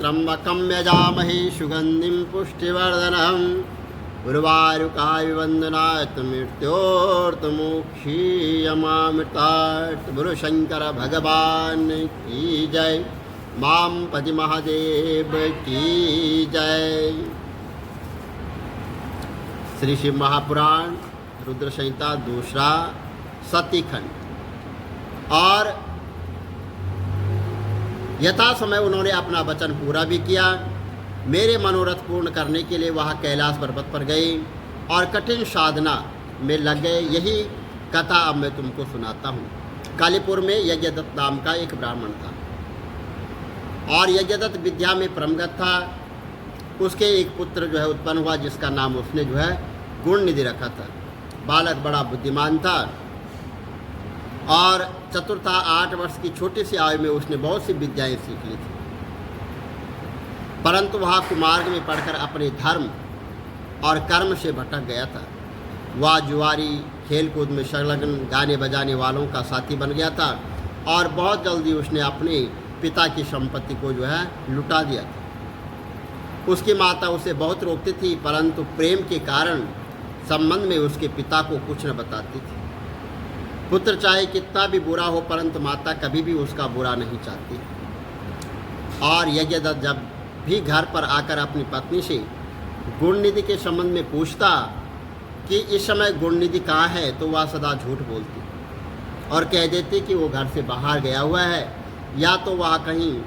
त्र्यंबकं यजामहे सुगंधिं पुष्टिवर्धनम् उर्वारुकाविवन्दनात् मृत्योर्तमोक्षीयमामृतात्। गुरु शंकर भगवान की जय। माम पति महादेव की जय। श्री शिव महापुराण रुद्र संहिता दूसरा सतीखंड। और यथा समय उन्होंने अपना वचन पूरा भी किया। मेरे मनोरथ पूर्ण करने के लिए वह कैलाश पर्वत पर गए और कठिन साधना में लग गए। यही कथा अब मैं तुमको सुनाता हूँ। कालीपुर में यज्ञदत्त नाम का एक ब्राह्मण था और यज्ञदत्त विद्या में परमगत था। उसके एक पुत्र जो है उत्पन्न हुआ, जिसका नाम उसने जो है गुणनिधि रखा था। बालक बड़ा बुद्धिमान था और चतुर था। 8 वर्ष की छोटी सी आयु में उसने बहुत सी विद्याएं सीख ली थी, परंतु वह कुमार्ग में पढ़कर अपने धर्म और कर्म से भटक गया था। वह जुआरी, खेलकूद में संलग्न, गाने बजाने वालों का साथी बन गया था और बहुत जल्दी उसने अपने पिता की संपत्ति को जो है लुटा दिया था। उसकी माता उसे बहुत रोकती थी, परंतु प्रेम के कारण संबंध में उसके पिता को कुछ न बताती थी। पुत्र चाहे कितना भी बुरा हो, परंतु माता कभी भी उसका बुरा नहीं चाहती। और यज्ञदत्त जब भी घर पर आकर अपनी पत्नी से गुणनिधि के संबंध में पूछता कि इस समय गुणनिधि कहाँ है, तो वह सदा झूठ बोलती और कह देती कि वो घर से बाहर गया हुआ है, या तो वह कहीं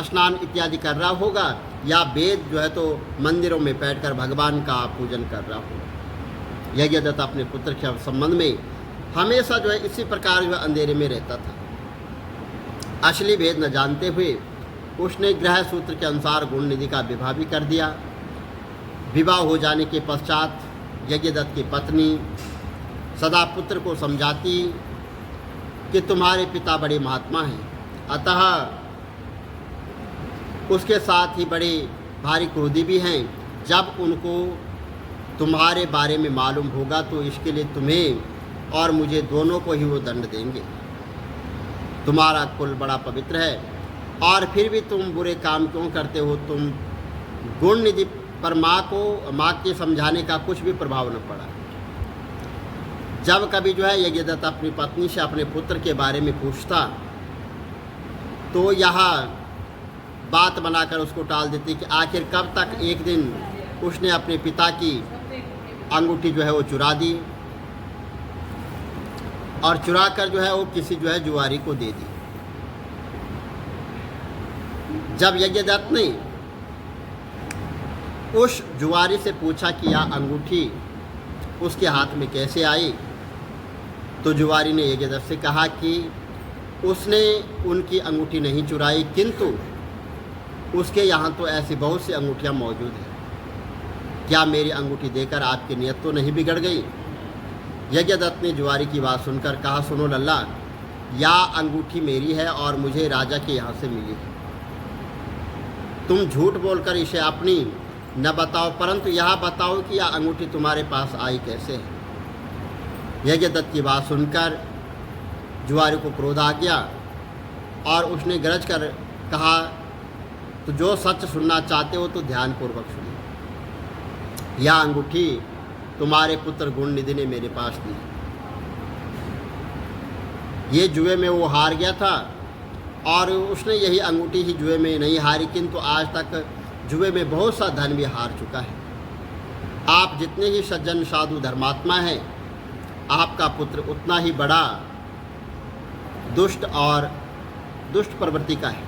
स्नान इत्यादि कर रहा होगा, या वेद जो है तो मंदिरों में बैठकर भगवान का पूजन कर रहा होगा। यज्ञदत्त अपने पुत्र के संबंध में हमेशा जो है इसी प्रकार जो अंधेरे में रहता था। असली भेद न जानते हुए उसने गृह सूत्र के अनुसार गुणनिधि का विवाह भी कर दिया। विवाह हो जाने के पश्चात यज्ञदत्त की पत्नी सदा पुत्र को समझाती कि तुम्हारे पिता बड़े महात्मा हैं, अतः उसके साथ ही बड़े भारी क्रोधी भी हैं। जब उनको तुम्हारे बारे में मालूम होगा तो इसके लिए तुम्हें और मुझे दोनों को ही वो दंड देंगे। तुम्हारा कुल बड़ा पवित्र है और फिर भी तुम बुरे काम क्यों करते हो। तुम गुणनिधि पर माँ के समझाने का कुछ भी प्रभाव न पड़ा। जब कभी जो है यज्ञदत्त अपनी पत्नी से अपने पुत्र के बारे में पूछता तो यह बात बनाकर उसको टाल देती कि आखिर कब तक। एक दिन उसने अपने पिता की अंगूठी जो है वो चुरा दी और चुरा कर जो है वो किसी जो है जुआरी को दे दी। जब यज्ञदत्त ने उस जुआरी से पूछा कि यह अंगूठी उसके हाथ में कैसे आई, तो जुआरी ने यज्ञदत्त से कहा कि उसने उनकी अंगूठी नहीं चुराई, किंतु उसके यहाँ तो ऐसी बहुत सी अंगूठियाँ मौजूद हैं। क्या मेरी अंगूठी देकर आपकी नियत तो नहीं बिगड़ गई। यज्ञदत्त ने जुआरी की बात सुनकर कहा, सुनो लल्ला, यह अंगूठी मेरी है और मुझे राजा के यहाँ से मिली है। तुम झूठ बोलकर इसे अपनी न बताओ, परंतु यह बताओ कि यह अंगूठी तुम्हारे पास आई कैसे है। यज्ञदत्त की बात सुनकर जुआरी को क्रोध आ गया और उसने गरज कर कहा, तो जो सच सुनना चाहते हो तो ध्यानपूर्वक सुनिए। यह अंगूठी तुम्हारे पुत्र गुणनिधि ने मेरे पास दी। ये जुए में वो हार गया था और उसने यही अंगूठी ही जुए में नहीं हारी, किंतु आज तक जुए में बहुत सा धन भी हार चुका है। आप जितने ही सज्जन साधु धर्मात्मा हैं, आपका पुत्र उतना ही बड़ा दुष्ट प्रवृत्ति का है।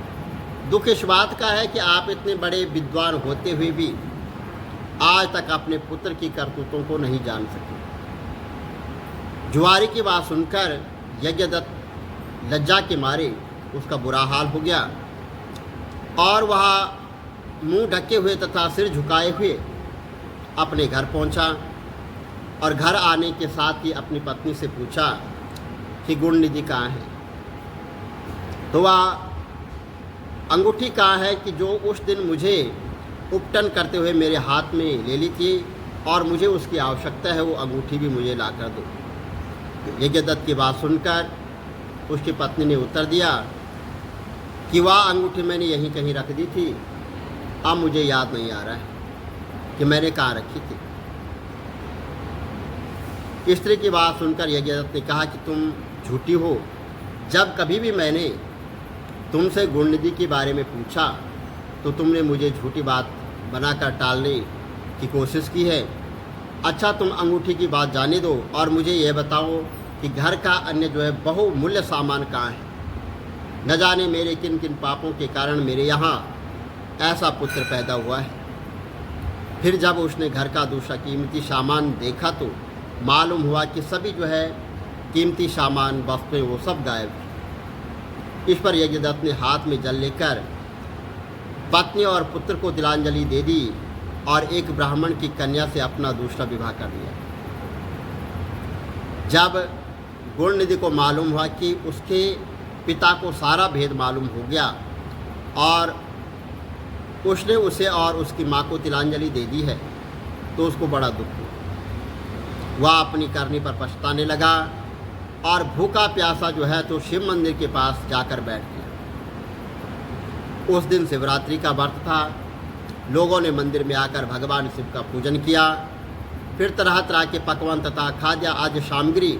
दुख इस बात का है कि आप इतने बड़े विद्वान होते हुए भी आज तक अपने पुत्र की करतूतों को नहीं जान सके। जुआरी की बात सुनकर यज्ञदत्त लज्जा के मारे उसका बुरा हाल हो गया और वह मुंह ढके हुए तथा सिर झुकाए हुए अपने घर पहुंचा और घर आने के साथ ही अपनी पत्नी से पूछा कि गुणनिधि कहाँ है। तो वह अंगूठी कहाँ है कि जो उस दिन मुझे उपटन करते हुए मेरे हाथ में ले ली थी और मुझे उसकी आवश्यकता है, वो अंगूठी भी मुझे ला कर दो। यज्ञदत्त की बात सुनकर उसकी पत्नी ने उत्तर दिया कि वह अंगूठी मैंने यहीं कहीं रख दी थी, अब मुझे याद नहीं आ रहा है कि मैंने कहाँ रखी थी। स्त्री की बात सुनकर यज्ञदत्त ने कहा कि तुम झूठी हो। जब कभी भी मैंने तुमसे गुणनिधि के बारे में पूछा तो तुमने मुझे झूठी बात बनाकर टालने की कोशिश की है। अच्छा, तुम अंगूठी की बात जाने दो और मुझे यह बताओ कि घर का अन्य जो है बहुमूल्य सामान कहाँ है। न जाने मेरे किन किन पापों के कारण मेरे यहाँ ऐसा पुत्र पैदा हुआ है। फिर जब उसने घर का दूसरा कीमती सामान देखा तो मालूम हुआ कि सभी जो है कीमती सामान वस्तुएं वो सब गायब है। इस पर यज्ञदत्त ने हाथ में जल लेकर पत्नी और पुत्र को तिलांजलि दे दी और एक ब्राह्मण की कन्या से अपना दूसरा विवाह कर लिया। जब गुणनिधि को मालूम हुआ कि उसके पिता को सारा भेद मालूम हो गया और उसने उसे और उसकी माँ को तिलांजलि दे दी है तो उसको बड़ा दुख हुआ। वह अपनी करनी पर पछताने लगा और भूखा प्यासा जो है तो शिव मंदिर के पास जाकर बैठ गया। उस दिन शिवरात्रि का व्रत था। लोगों ने मंदिर में आकर भगवान शिव का पूजन किया। फिर तरह तरह के पकवान तथा खाद्य आदि सामग्री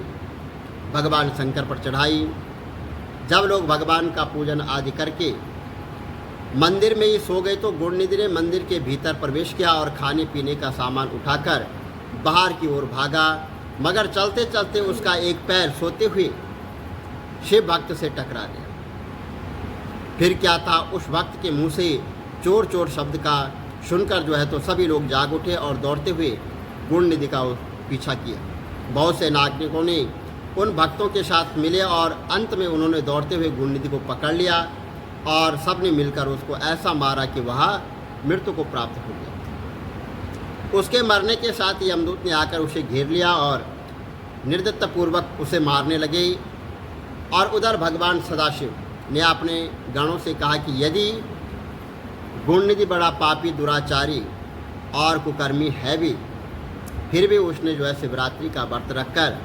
भगवान शंकर पर चढ़ाई। जब लोग भगवान का पूजन आदि करके मंदिर में ही सो गए तो गुणनिधि ने मंदिर के भीतर प्रवेश किया और खाने पीने का सामान उठाकर बाहर की ओर भागा, मगर चलते चलते उसका एक पैर सोते हुए शिव भक्त से टकरा गया। फिर क्या था, उस भक्त के मुंह से चोर चोर शब्द का सुनकर जो है तो सभी लोग जाग उठे और दौड़ते हुए गुणनिधि का पीछा किया। बहुत से नागरिकों ने उन भक्तों के साथ मिले और अंत में उन्होंने दौड़ते हुए गुणनिधि को पकड़ लिया और सबने मिलकर उसको ऐसा मारा कि वह मृत्यु को प्राप्त हो गया। उसके मरने के साथ ही यमदूत ने आकर उसे घेर लिया और निर्दयतापूर्वक उसे मारने लगे। और उधर भगवान सदाशिव ने अपने गणों से कहा कि यदि गुणनिधि बड़ा पापी, दुराचारी और कुकर्मी है भी, फिर भी उसने जो है शिवरात्रि का व्रत रखकर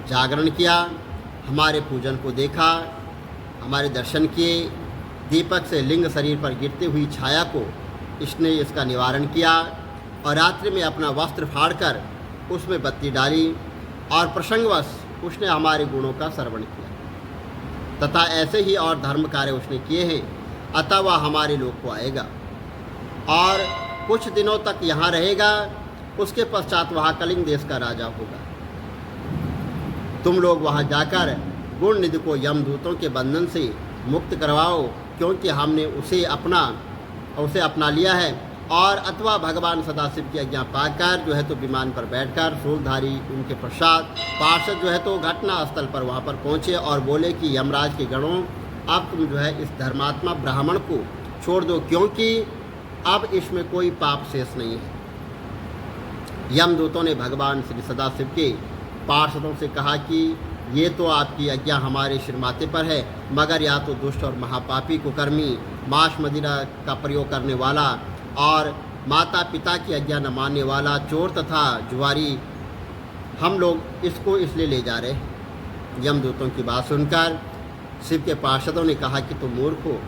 जागरण किया, हमारे पूजन को देखा, हमारे दर्शन किए, दीपक से लिंग शरीर पर गिरती हुई छाया को इसने इसका निवारण किया और रात्रि में अपना वस्त्र फाड़कर उसमें बत्ती डाली और प्रसंगवश उसने हमारे गुणों का श्रवण किया तथा ऐसे ही और धर्म कार्य उसने किए हैं। अतः वह हमारे लोक को आएगा और कुछ दिनों तक यहाँ रहेगा। उसके पश्चात वह कलिंग देश का राजा होगा। तुम लोग वहाँ जाकर गुणनिधि को यमदूतों के बंधन से मुक्त करवाओ, क्योंकि हमने उसे अपना लिया है। और अथवा भगवान सदाशिव की आज्ञा पाकर जो है तो विमान पर बैठकर सूलधारी उनके पश्चात पार्षद जो है तो घटना स्थल पर वहाँ पर पहुँचे और बोले कि यमराज के गणों, अब तुम जो है इस धर्मात्मा ब्राह्मण को छोड़ दो, क्योंकि अब इसमें कोई पाप शेष नहीं है। यमदूतों ने भगवान श्री सदाशिव के पार्षदों से कहा कि ये तो आपकी आज्ञा हमारे सिरमाथे पर है, मगर या तो दुष्ट और महापापी कुकर्मी, मांस मदिरा का प्रयोग करने वाला और माता पिता की आज्ञा न मानने वाला चोर तथा जुआरी, हम लोग इसको इसलिए ले जा रहे हैं। यमदूतों की बात सुनकर शिव के पार्षदों ने कहा कि तुम मूर्ख हो,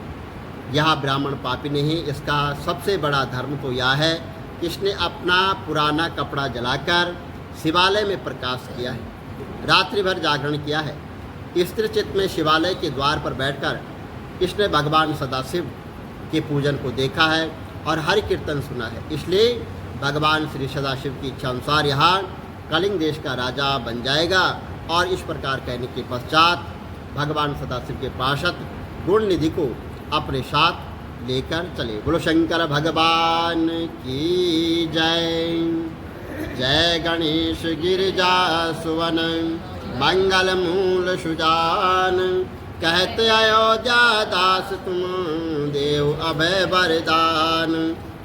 यह ब्राह्मण पापी नहीं, इसका सबसे बड़ा धर्म तो यह है कि इसने अपना पुराना कपड़ा जलाकर शिवालय में प्रकाश किया है, रात्रि भर जागरण किया है। स्थिर चित्त में शिवालय के द्वार पर बैठकर इसने भगवान सदाशिव के पूजन को देखा है और हरि कीर्तन सुना है, इसलिए भगवान श्री सदाशिव की इच्छा अनुसार यहाँ कलिंग देश का राजा बन जाएगा। और इस प्रकार कहने के पश्चात भगवान सदाशिव के पार्षद गुणनिधि को अपने साथ लेकर चले। बोलो शंकर भगवान की जय। जय गणेश गिरिजा सुवन मंगल मूल सुजान, कहते अयोध्या दास तुम देव अभय वरदान।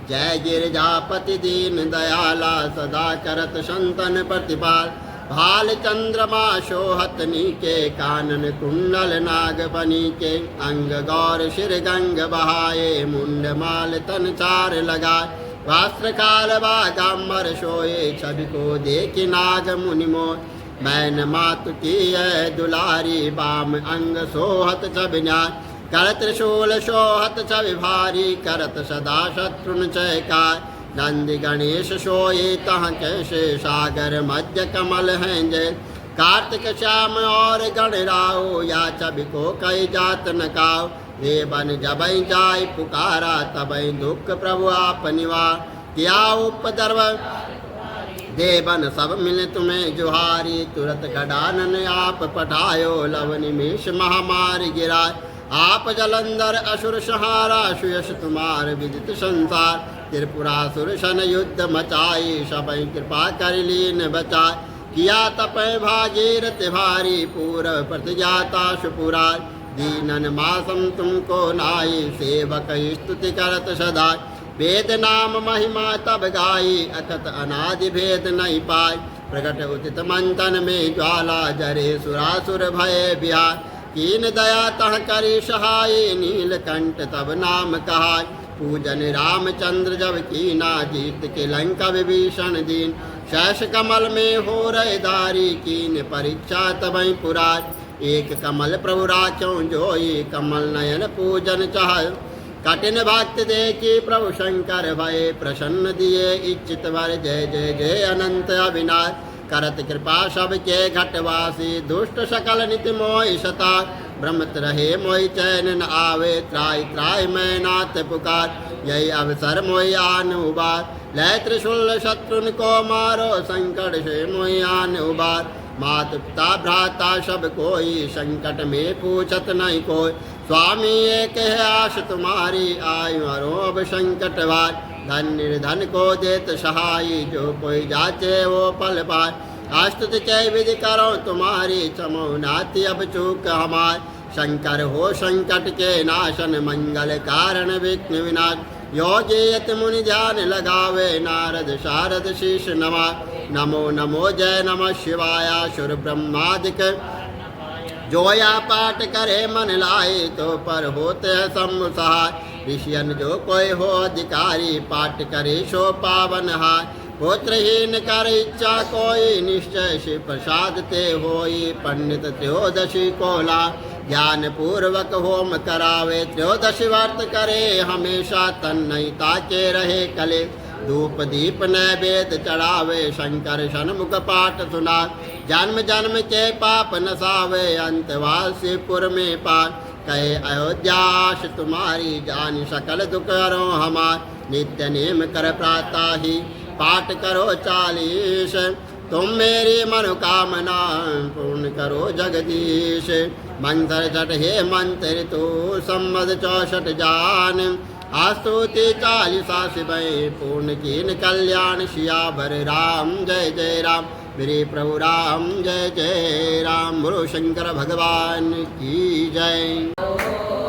जय गिरिजापति दीन दयाला सदा करत संतन प्रतिपाल, भाल चंद्रमा शोहत नीके कानन कुंडल नाग बनी के, अंग गौर शिर गंग बहाए मुंड माल तन चार लगाए, वास्त्र काल बागाम्बर सोए छवि को देखी नाग मुनि मोह, मैन मातु की है दुलारी बाम अंग सोहत छबिना, कर त्रिशूल शोहत छवि भारी करत सदा शत्रुन चयकार नंदी गणेश सोए तह कैसे सागर मध्य कमल हैं जय कार्तिक श्याम और गणराओ या छवि को कई जात न काओ देवन जबई जाय पुकारा तबई दुख प्रभु आप निवार किया उपद्रव देवन सब मिले तुम्हें जुहारी तुरत गडानन आप पठायो लव निमेष महामारी गिराय आप जलंधर असुर सहारा सुयश तुम्हार विदित संसार त्रिपुरासुर सन युद्ध मचाई सबई कृपा कर लीन बचाय किया तपय भागीरथ भारी पूर्व प्रतिज्ञाता सुपुरा दीनन मासम तुमको नाई सेवक स्तुति करत सदा वेद नाम महिमा तब गाई अकत अनादि भेद नहीं पाय प्रकट उचित मंथन में ज्वाला जरे सुरासुर भय बिहार कीन दया तह करी सहाय नीलकंठ तब नाम कहाय पूजन रामचंद्र जब कीना जीत के लंका विभीषण दीन शैष कमल में हो रहे दारी कीन परीक्षा तबई पुराज एक कमल प्रभु राख्यों जोई कमल नयन पूजन चाह कठिन भक्ति देखी प्रभु शंकर भय प्रसन्न दिए इच्छित वर जय जय जय अनंत अविनाश करत कृपा सबके घटवासी दुष्ट सकल नित मोहि सता भ्रमत रहे मोहि चैन न आवे त्राय त्राय मैं नाथ पुकार यही अवसर मोहि आन उबार लय त्रिशूल शत्रुन को मारो संकट से मोहि आन उबार मात पिता भ्राता सब कोई संकट में पूछत नहीं कोई स्वामी एक है आश तुम्हारी आयु अरोब संकट वार धन निर्धन को देत सहाई जो कोई जाचे वो पल पाए आस्तुत चय विधि करो तुम्हारी चमो नाति अब चूक हमार शंकर हो संकट के नाशन मंगल कारण विघ्न विनाश योगी यत मुनि ध्यान लगावे नारद शारद शीश नमा नमो नमो जय नमः शिवाय सुर ब्रह्मादिक जोया पाठ करे मन लाए तो पर होते हैं सम्मु सहाय ऋषियन जो कोई हो अधिकारी पाठ करे सो पावन हाय पुत्रहीन कर इच्छा कोई निश्चय शिव प्रसाद ते होई पंडित त्रयोदशी कोला ज्ञान पूर्वक होम करावे त्रयोदशी व्रत करे हमेशा तन नहीं ताके रहे कले धूप दीप नैवेद्य चढ़ावे शंकर सन्मुख पाठ सुना जन्म जन्म के पाप नसावे अंतवासीपुर में पार कहे अयोध्याश तुम्हारी जान सकल दुख हरो हमार नित्य नेम कर प्राता ही पाठ करो 40 तुम मेरी मनोकामना पूर्ण करो जगदीश मंत्र छठ हे मंत्र तो सम्मद 64 जान आस्तुति 40 शिवय पूर्ण कीन कल्याण सियावर राम जय जय राम मेरे प्रभु राम जय जय राम बोलो शंकर भगवान की जय।